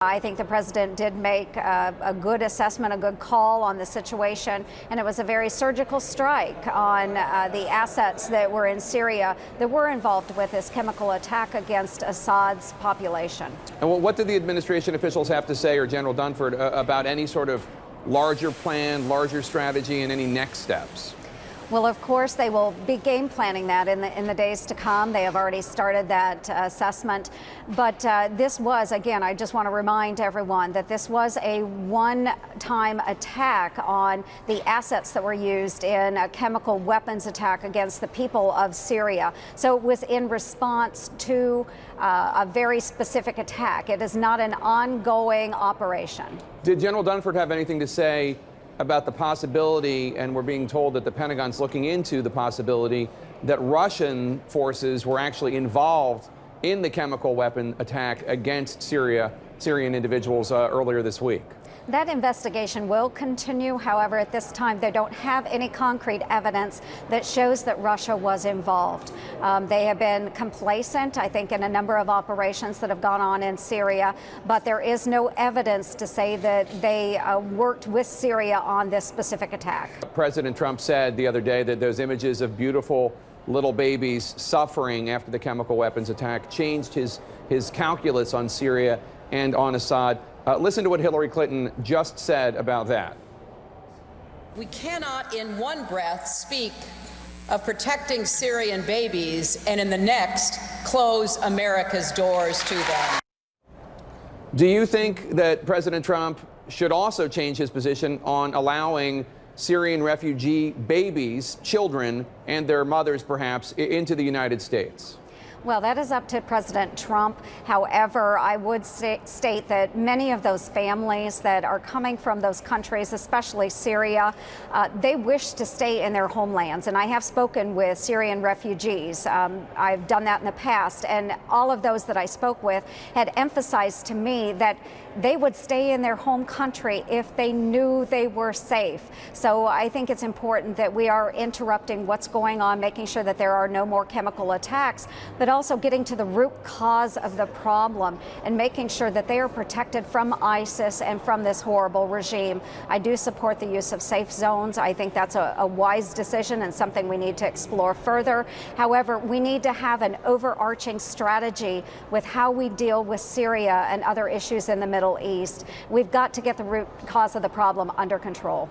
I think the president did make a good assessment, a good call on the situation, and it was a very surgical strike on the assets that were in Syria that were involved with this chemical attack against Assad's population. And what did the administration officials have to say, or General Dunford, about any sort of larger plan, larger strategy, and any next steps? Well, of course, they will be game planning that in the days to come. They have already started that assessment. But this was, again, I just want to remind everyone that this was a one-time attack on the assets that were used in a chemical weapons attack against the people of Syria. So it was in response to a very specific attack. It is not an ongoing operation. Did General Dunford have anything to say about the possibility, and we're being told that the Pentagon's looking into the possibility, that Russian forces were actually involved in the chemical weapon attack against Syrian individuals earlier this week? That investigation will continue. However, at this time, they don't have any concrete evidence that shows that Russia was involved. They have been complacent, I think, in a number of operations that have gone on in Syria, but there is no evidence to say that they worked with Syria on this specific attack. President Trump said the other day that those images of beautiful little babies suffering after the chemical weapons attack changed his calculus on Syria and on Assad. Listen to what Hillary Clinton just said about that. We cannot in one breath speak of protecting Syrian babies and in the next close America's doors to them. Do you think that President Trump should also change his position on allowing Syrian refugee babies, children, and their mothers perhaps, into the United States? Well, that is up to President Trump. However, I would state that many of those families that are coming from those countries, especially Syria, they wish to stay in their homelands. And I have spoken with Syrian refugees. I've done that in the past. And all of those that I spoke with had emphasized to me that they would stay in their home country if they knew they were safe. So I think it's important that we are interrupting what's going on, making sure that there are no more chemical attacks, but also getting to the root cause of the problem and making sure that they are protected from ISIS and from this horrible regime. I do support the use of safe zones. I think that's a wise decision and something we need to explore further. However, we need to have an overarching strategy with how we deal with Syria and other issues in the Middle East. We've got to get the root cause of the problem under control.